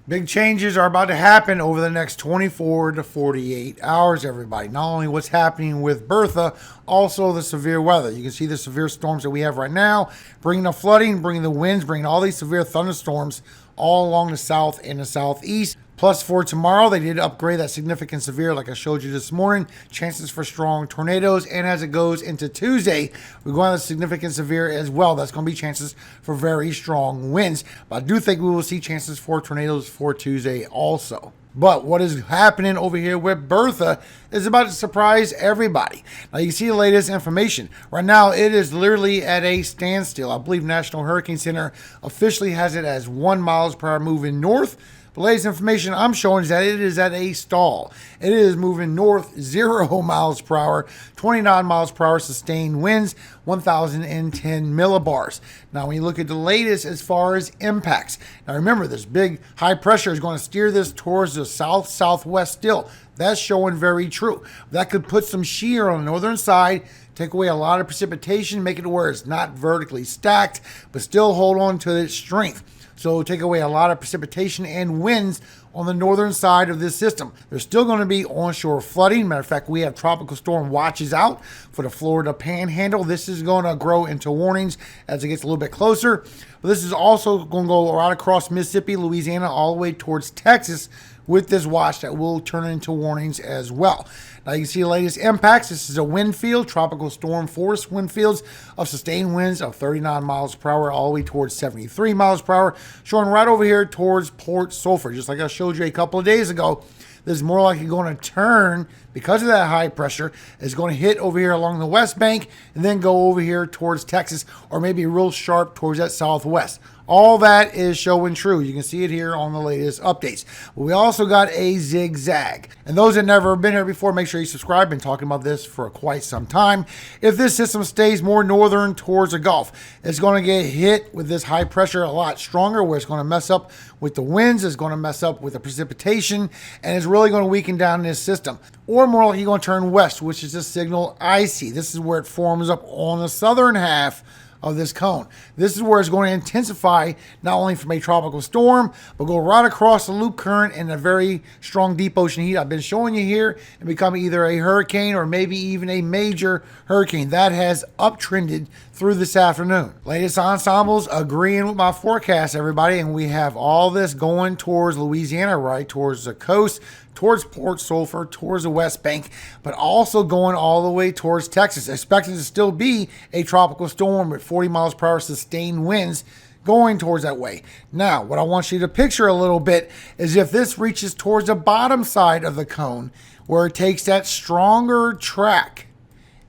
Big changes are about to happen over the next 24 to 48 hours, everybody. Not only what's happening with Bertha, also the severe weather. You can see the severe storms that we have right now, bringing the flooding, bringing the winds, bringing all these severe thunderstorms all along the south and the southeast. Plus, for tomorrow, they did upgrade that significant severe, like I showed you this morning. Chances for strong tornadoes. And as it goes into Tuesday, we're going to have significant severe as well. That's going to be chances for very strong winds. But I do think we will see chances for tornadoes for Tuesday also. But what is happening over here with Bertha is about to surprise everybody. Now, you see the latest information. Right now, it is literally at a standstill. I believe National Hurricane Center officially has it as 1 miles per hour moving north. The latest information I'm showing is that it is at a stall. It is moving north 0 miles per hour, 29 miles per hour sustained winds, 1,010 millibars. Now, when you look at the latest as far as impacts, now remember, this big high pressure is going to steer this towards the south-southwest still. That's showing very true. That could put some shear on the northern side, take away a lot of precipitation, make it where it's not vertically stacked, but still hold on to its strength. So take away a lot of precipitation and winds on the northern side of this system. There's still going to be onshore flooding. Matter of fact, we have tropical storm watches out for the Florida Panhandle. This is going to grow into warnings as it gets a little bit closer. But this is also going to go right across Mississippi, Louisiana, all the way towards Texas with this watch that will turn into warnings as well. Now, you can see the latest impacts. This is a wind field, tropical storm force wind fields of sustained winds of 39 miles per hour all the way towards 73 miles per hour, showing right over here towards Port Sulphur. Just like I showed you a couple of days ago, this is more likely going to turn because of that high pressure. It's going to hit over here along the west bank and then go over here towards Texas, or maybe real sharp towards that southwest. All that is showing true. You can see it here on the latest updates. But we also got a zigzag. And those that never been here before, make sure you subscribe. Been talking about this for quite some time. If this system stays more northern towards the Gulf, it's going to get hit with this high pressure a lot stronger, where it's going to mess up with the winds, it's going to mess up with the precipitation, and it's really going to weaken down this system. Or more likely, you're going to turn west, which is the signal I see. This is where it forms up on the southern half of this cone. This is where it's going to intensify, not only from a tropical storm, but go right across the loop current and a very strong deep ocean heat I've been showing you here, and become either a hurricane or maybe even a major hurricane. That has uptrended through this afternoon. Latest ensembles agreeing with my forecast, everybody, and we have all this going towards Louisiana, right towards the coast, towards Port Sulphur, towards the West Bank, but also going all the way towards Texas. Expected to still be a tropical storm with 40 miles per hour sustained winds going towards that way. Now, what I want you to picture a little bit is if this reaches towards the bottom side of the cone, where it takes that stronger track,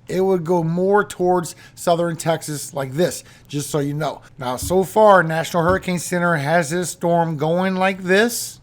it would go more towards southern Texas like this, just so you know. Now, so far, National Hurricane Center has this storm going like this,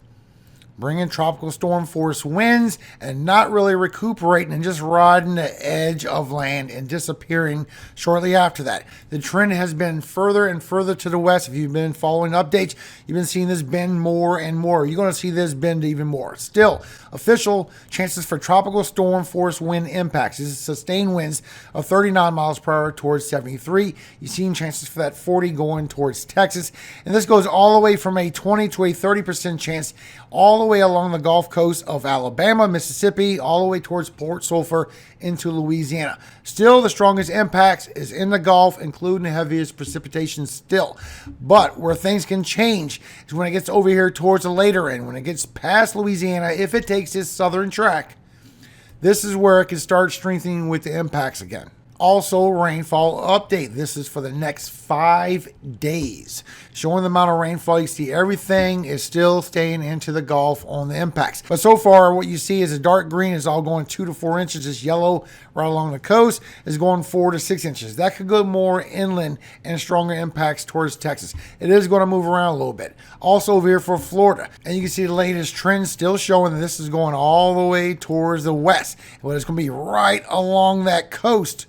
bringing tropical storm force winds and not really recuperating and just riding the edge of land and disappearing shortly after that. The trend has been further and further to the west. If you've been following updates, you've been seeing this bend more and more. You're going to see this bend even more. Still, official chances for tropical storm force wind impacts. This is sustained winds of 39 miles per hour towards 73. You've seen chances for that 40 going towards Texas. And this goes all the way from a 20 to a 30% chance all the way along the Gulf Coast of Alabama, Mississippi, all the way towards Port Sulphur into Louisiana. Still, the strongest impacts is in the Gulf, including the heaviest precipitation still. But where things can change is when it gets over here towards the later end, when it gets past Louisiana, if it takes this southern track, this is where it can start strengthening with the impacts again. Also, rainfall update. This is for the next 5 days. Showing the amount of rainfall. You see everything is still staying into the Gulf on the impacts. But so far, what you see is a dark green is all going 2 to 4 inches. This yellow right along the coast is going 4 to 6 inches. That could go more inland and stronger impacts towards Texas. It is going to move around a little bit. Also over here for Florida. And you can see the latest trend still showing that this is going all the way towards the west. But it's going to be right along that coast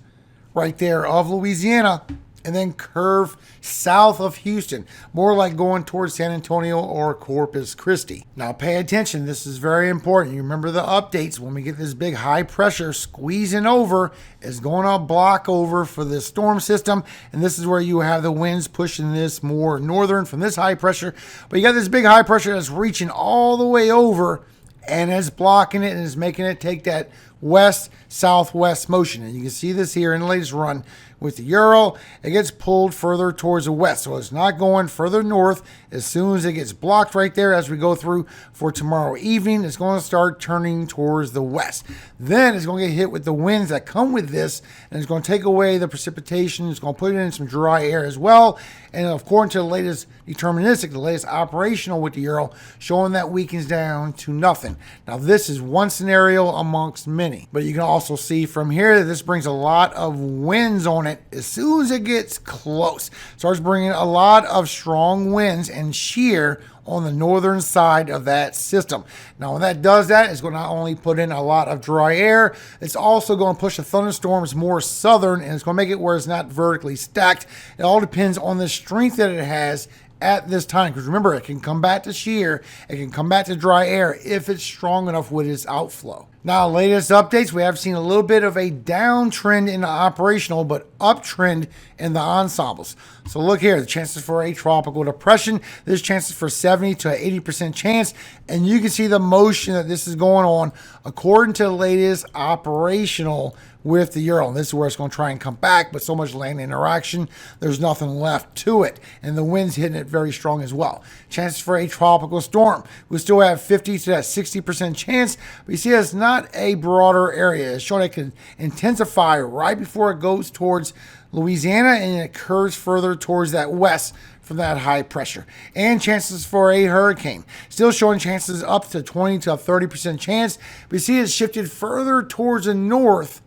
right there of Louisiana. and then curve south of Houston, more like going towards San Antonio or Corpus Christi. Now pay attention, this is very important. You remember the updates when we get this big high pressure squeezing over, is going to block over for this storm system, and this is where you have the winds pushing this more northern from this high pressure. But you got this big high pressure that's reaching all the way over, and it's blocking it and is making it take that west-southwest motion. And you can see this here in the latest run with the Euro. It gets pulled further towards the west, so it's not going further north. As soon as it gets blocked right there as we go through for tomorrow evening, it's going to start turning towards the west. Then it's going to get hit with the winds that come with this, and it's going to take away the precipitation. It's going to put it in some dry air as well. And according to the latest deterministic, the latest operational with the Euro, showing that weakens down to nothing. Now this is one scenario amongst many, but you can also see from here that this brings a lot of winds on it. As soon as it gets close, starts bringing a lot of strong winds and shear on the northern side of that system. Now when that does that, it's going to not only put in a lot of dry air, it's also going to push the thunderstorms more southern, and it's going to make it where it's not vertically stacked. It all depends on the strength that it has at this time, because remember, it can come back to shear, it can come back to dry air if it's strong enough with its outflow. Now, latest updates, we have seen a little bit of a downtrend in the operational, but uptrend in the ensembles. So look here, the chances for a tropical depression, there's chances for 70 to 80% chance, and you can see the motion that this is going on according to the latest operational with the Euro. And this is where it's going to try and come back, but so much land interaction, there's nothing left to it. And the wind's hitting it very strong as well. Chances for a tropical storm, we still have 50 to that 60% chance, but you see it's not a broader area. It's showing it can intensify right before it goes towards Louisiana, and it curves further towards that west from that high pressure. And chances for a hurricane, still showing chances up to 20 to 30% chance, but you see it's shifted further towards the north,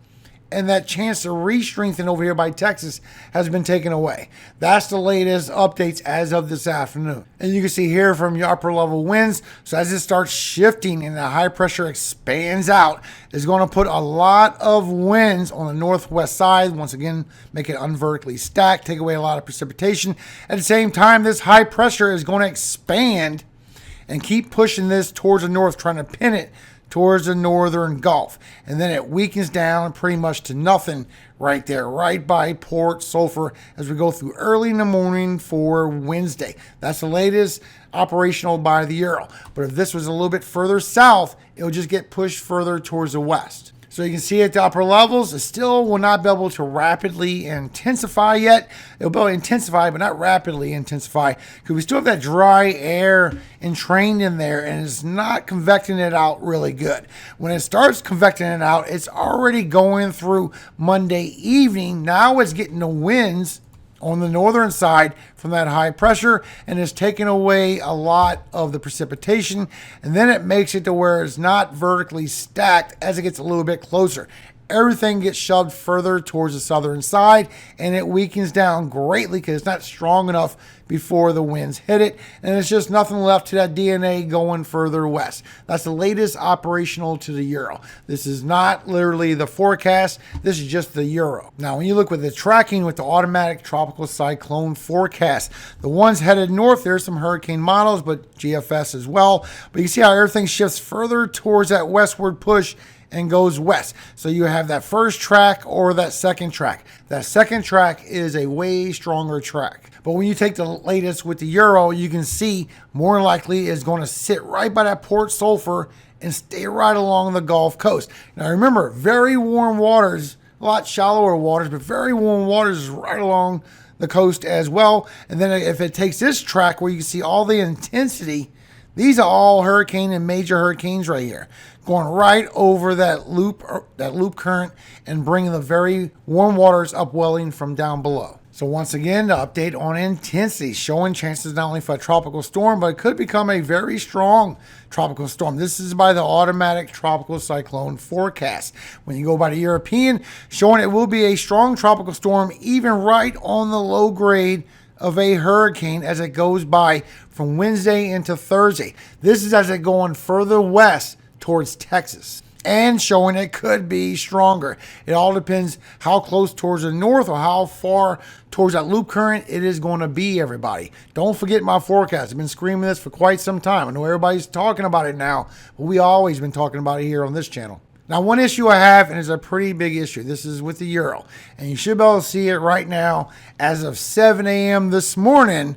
and that chance to re-strengthen over here by Texas has been taken away. That's the latest updates as of this afternoon. And you can see here from your upper level winds, so as it starts shifting and the high pressure expands out, it's going to put a lot of winds on the northwest side. Once again, make it unvertically stacked, take away a lot of precipitation. At the same time, this high pressure is going to expand and keep pushing this towards the north, trying to pin it towards the northern Gulf. And then it weakens down pretty much to nothing right there, right by Port Sulphur as we go through early in the morning for Wednesday. That's the latest operational by the Euro. But if this was a little bit further south, it'll just get pushed further towards the west. So you can see at the upper levels, it still will not be able to rapidly intensify yet. It'll be able to intensify, but not rapidly intensify, because we still have that dry air entrained in there, and it's not convecting it out really good. When it starts convecting it out, it's already going through Monday evening. Now it's getting the winds on the northern side from that high pressure, and it's taking away a lot of the precipitation, and then it makes it to where it's not vertically stacked as it gets a little bit closer. Everything gets shoved further towards the southern side, and it weakens down greatly because it's not strong enough before the winds hit it, and it's just nothing left to that DNA going further west. That's the latest operational to the Euro. This is not literally the forecast. This is just the Euro. Now, when you look with the tracking with the automatic tropical cyclone forecast, the ones headed north, there's some hurricane models, but GFS as well. But you see how everything shifts further towards that westward push and goes west. So you have that first track or that second track. That second track is a way stronger track. But when you take the latest with the Euro, you can see more likely is going to sit right by that Port Sulphur and stay right along the Gulf Coast. Now remember, very warm waters, a lot shallower waters, but very warm waters is right along the coast as well. And then if it takes this track where you can see all the intensity, these are all hurricane and major hurricanes right here, going right over that loop current and bringing the very warm waters upwelling from down below. So once again, the update on intensity, showing chances not only for a tropical storm, but it could become a very strong tropical storm. This is by the automatic tropical cyclone forecast. When you go by the European, showing it will be a strong tropical storm, even right on the low grade of a hurricane as it goes by from Wednesday into Thursday. This is as it going further west towards Texas. and showing it could be stronger. It all depends how close towards the north or how far towards that loop current it is going to be, everybody. Don't forget my forecast. I've been screaming this for quite some time. I know everybody's talking about it now, but we always been talking about it here on this channel. Now, one issue I have, and it's a pretty big issue, this is with the Euro. And you should be able to see it right now. As of 7 a.m. this morning,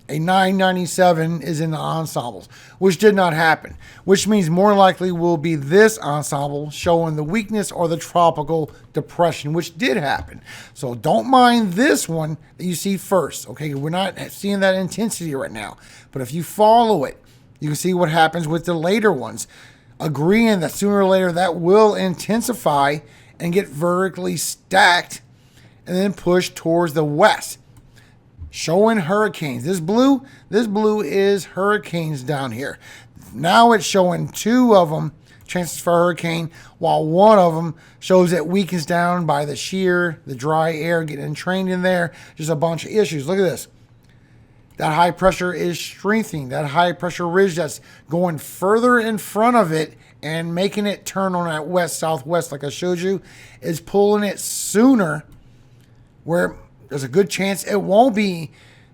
a 997 is in the ensembles, which did not happen, which means more likely will be this ensemble showing the weakness or the tropical depression, which did happen. So don't mind this one that you see first, okay? We're not seeing that intensity right now. But if you follow it, you can see what happens with the later ones, agreeing that sooner or later that will intensify and get vertically stacked and then push towards the west, showing hurricanes. This blue is hurricanes down here. Now it's showing 2 of them chances for hurricane, while 1 of them shows it weakens down by the shear, the dry air getting entrained in there. Just a bunch of issues. Look at this. That high pressure is strengthening. That high pressure ridge that's going further in front of it and making it turn on that west-southwest like I showed you is pulling it sooner, where there's a good chance it won't be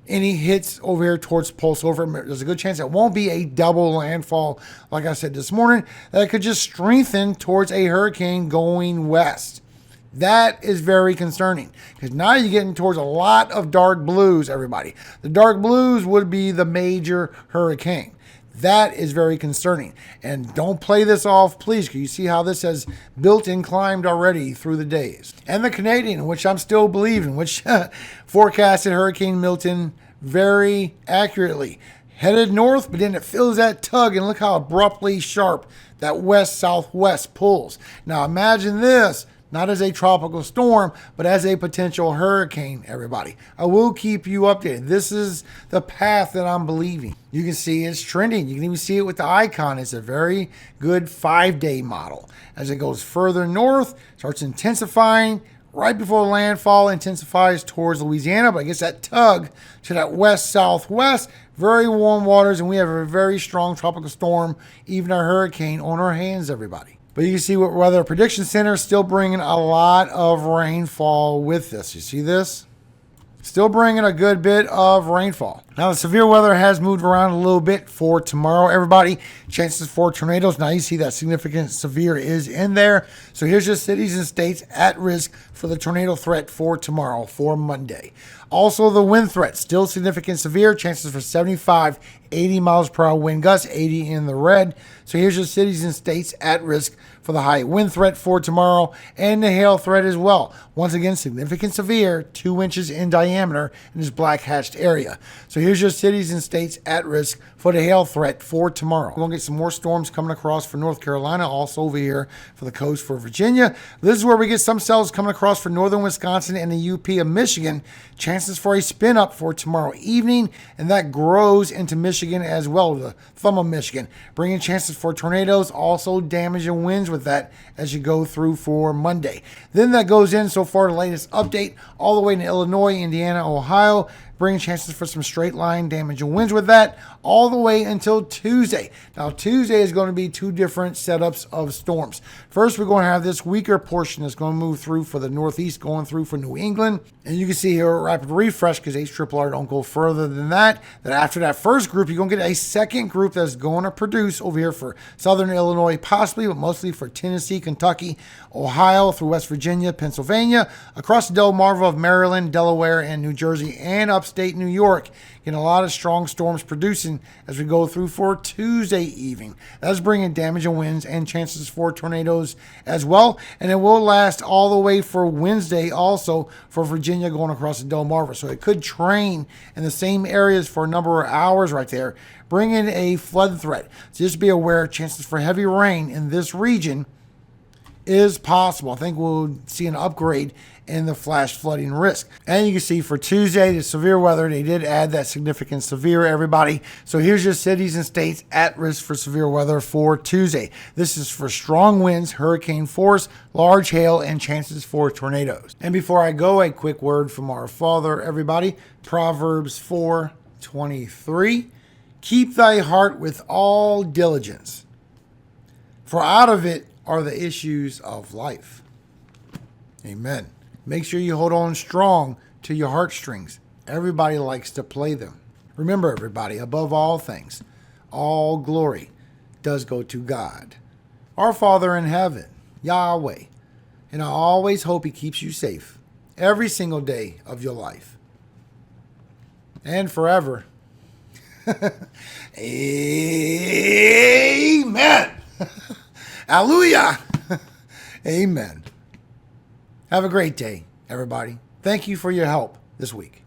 any hits over here towards Pulse over. There's a good chance it won't be a double landfall, like I said this morning, that could just strengthen towards a hurricane going west. That is very concerning, because now you're getting towards a lot of dark blues, everybody. The dark blues would be the major hurricane. That is very concerning. And don't play this off, please, because you see how this has built and climbed already through the days. And the Canadian, which I'm still believing, which forecasted Hurricane Milton very accurately. Headed north, but then it feels that tug, and look how abruptly sharp that west-southwest pulls. Now imagine this, not as a tropical storm, but as a potential hurricane, everybody. I will keep you updated. This is the path that I'm believing. You can see it's trending. You can even see it with the icon. It's a very good 5-day model. As it goes further north, starts intensifying. Right before landfall, intensifies towards Louisiana, but it gets that tug to that west-southwest. Very warm waters, and we have a very strong tropical storm, even a hurricane on our hands, everybody. But you can see what Weather Prediction Center is still bringing a lot of rainfall with this. You see this? Still bringing a good bit of rainfall. Now, the severe weather has moved around a little bit for tomorrow, everybody. Chances for tornadoes. Now, you see that significant severe is in there. So here's your cities and states at risk for the tornado threat for tomorrow, for Monday. Also, the wind threat, still significant severe. Chances for 75, 80 miles per hour wind gusts, 80 in the red. So here's your cities and states at risk for the high wind threat for tomorrow, and the hail threat as well. Once again, significant severe, 2 inches in diameter in this black hatched area. So here's your cities and states at risk for the hail threat for tomorrow. We're going to get some more storms coming across for North Carolina, also over here for the coast for Virginia. This is where we get some cells coming across for northern Wisconsin and the UP of Michigan. Chances for a spin up for tomorrow evening, and that grows into Michigan as well, the thumb of Michigan, bringing chances for tornadoes, also damage and winds with that as you go through for Monday. Then that goes in so far the latest update all the way to Illinois, Indiana, Ohio, bringing chances for some straight line damage and winds with that all the way until Tuesday. Now, Tuesday is going to be 2 different setups of storms. First, we're going to have this weaker portion that's going to move through for the northeast, going through for New England. And you can see here a rapid refresh because HRRR don't go further than that. That after that first group, you're going to get a second group that's going to produce over here for southern Illinois, possibly, but mostly for Tennessee, Kentucky, Ohio, through West Virginia, Pennsylvania, across the Delmarva of Maryland, Delaware, and New Jersey, and upstate New York. Getting a lot of strong storms producing as we go through for Tuesday evening. That's bringing damage and winds and chances for tornadoes as well. And it will last all the way for Wednesday also for Virginia going across the Delmarva. So it could train in the same areas for a number of hours right there, bringing a flood threat. So just be aware, chances for heavy rain in this region is possible. I think we'll see an upgrade in the flash flooding risk. And you can see for Tuesday, the severe weather, they did add that significant severe, everybody. So here's your cities and states at risk for severe weather for Tuesday. This is for strong winds, hurricane force, large hail, and chances for tornadoes. And before I go, a quick word from our Father, everybody. Proverbs 4:23. Keep thy heart with all diligence, for out of it are the issues of life. Amen. Make sure you hold on strong to your heartstrings. Everybody likes to play them. Remember, everybody, above all things, all glory does go to God, our Father in heaven, Yahweh. And I always hope He keeps you safe every single day of your life and forever. Amen. Hallelujah. Amen. Have a great day, everybody. Thank you for your help this week.